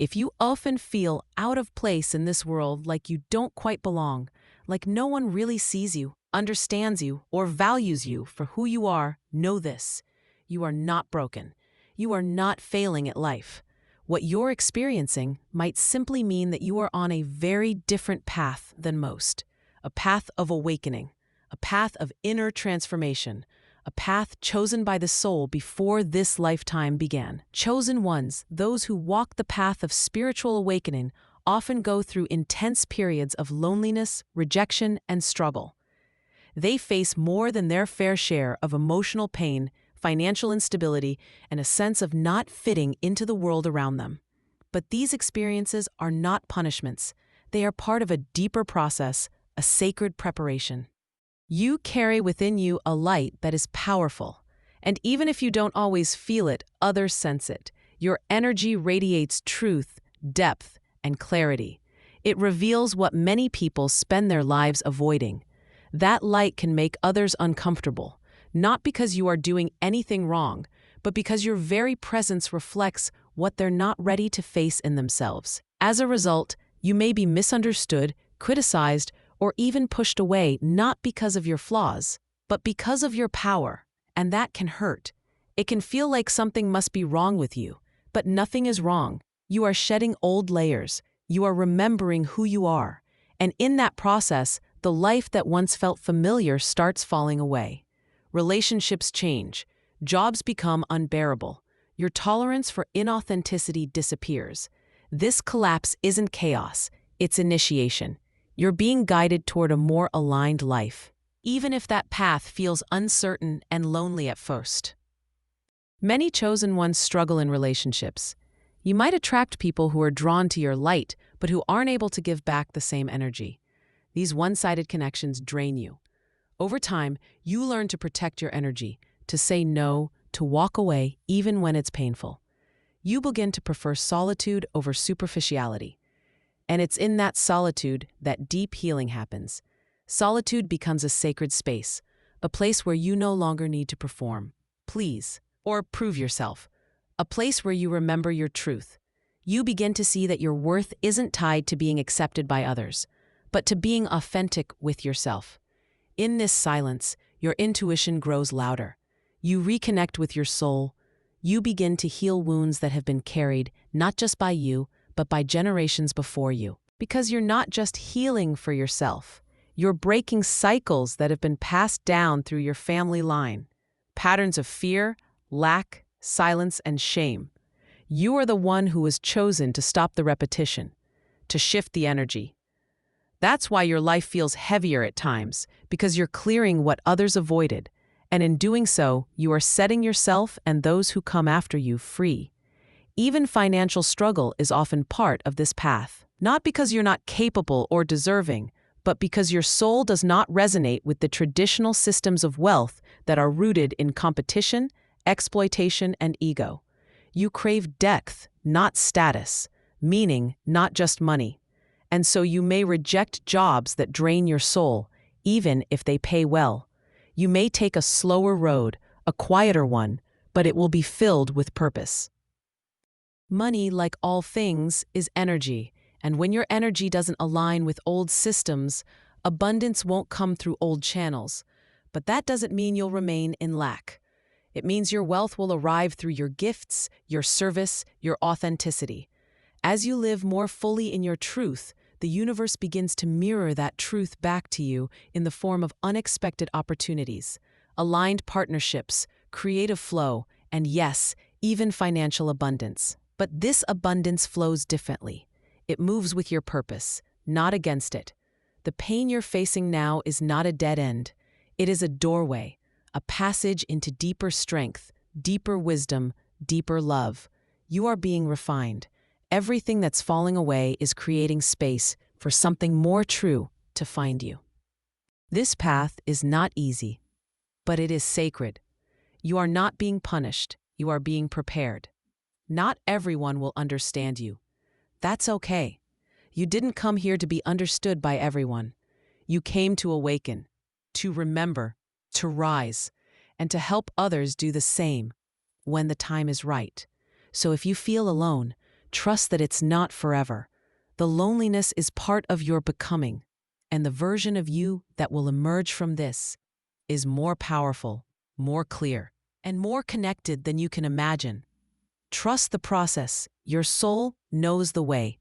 If you often feel out of place in this world, like you don't quite belong, like no one really sees you, understands you, or values you for who you are, know this. You are not broken. You are not failing at life. What you're experiencing might simply mean that you are on a very different path than most. A path of awakening, a path of inner transformation, a path chosen by the soul before this lifetime began. Chosen ones, those who walk the path of spiritual awakening, often go through intense periods of loneliness, rejection, and struggle. They face more than their fair share of emotional pain, financial instability, and a sense of not fitting into the world around them. But these experiences are not punishments. They are part of a deeper process, a sacred preparation. You carry within you a light that is powerful, and even if you don't always feel it, others sense it. Your energy radiates truth, depth, and clarity. It reveals what many people spend their lives avoiding. That light can make others uncomfortable, not because you are doing anything wrong, but because your very presence reflects what they're not ready to face in themselves. As a result, you may be misunderstood, criticized, or even pushed away not because of your flaws, but because of your power, and that can hurt. It can feel like something must be wrong with you, but nothing is wrong. You are shedding old layers, you are remembering who you are, and in that process, the life that once felt familiar starts falling away. Relationships change, jobs become unbearable, your tolerance for inauthenticity disappears. This collapse isn't chaos, it's initiation. You're being guided toward a more aligned life, even if that path feels uncertain and lonely at first. Many chosen ones struggle in relationships. You might attract people who are drawn to your light, but who aren't able to give back the same energy. These one-sided connections drain you. Over time, you learn to protect your energy, to say no, to walk away even when it's painful. You begin to prefer solitude over superficiality. And it's in that solitude that deep healing happens. Solitude becomes a sacred space, a place where you no longer need to perform, please, or prove yourself, a place where you remember your truth. You begin to see that your worth isn't tied to being accepted by others, but to being authentic with yourself. In this silence, your intuition grows louder. You reconnect with your soul. You begin to heal wounds that have been carried not just by you, but by generations before you. Because you're not just healing for yourself, you're breaking cycles that have been passed down through your family line. Patterns of fear, lack, silence, and shame. You are the one who was chosen to stop the repetition, to shift the energy. That's why your life feels heavier at times, because you're clearing what others avoided, and in doing so, you are setting yourself and those who come after you free. Even financial struggle is often part of this path, not because you're not capable or deserving, but because your soul does not resonate with the traditional systems of wealth that are rooted in competition, exploitation, and ego. You crave depth, not status, meaning, not just money. And so you may reject jobs that drain your soul, even if they pay well. You may take a slower road, a quieter one, but it will be filled with purpose. Money, like all things, is energy, and when your energy doesn't align with old systems, abundance won't come through old channels. But that doesn't mean you'll remain in lack. It means your wealth will arrive through your gifts, your service, your authenticity. As you live more fully in your truth, the universe begins to mirror that truth back to you in the form of unexpected opportunities, aligned partnerships, creative flow, and yes, even financial abundance. But this abundance flows differently. It moves with your purpose, not against it. The pain you're facing now is not a dead end. It is a doorway, a passage into deeper strength, deeper wisdom, deeper love. You are being refined. Everything that's falling away is creating space for something more true to find you. This path is not easy, but it is sacred. You are not being punished, you are being prepared. Not everyone will understand you. That's okay. You didn't come here to be understood by everyone. You came to awaken, to remember, to rise, and to help others do the same when the time is right. So if you feel alone, Trust that it's not forever. The loneliness is part of your becoming, and the version of you that will emerge from this is more powerful, more clear, and more connected than you can imagine. Trust the process. Your soul knows the way.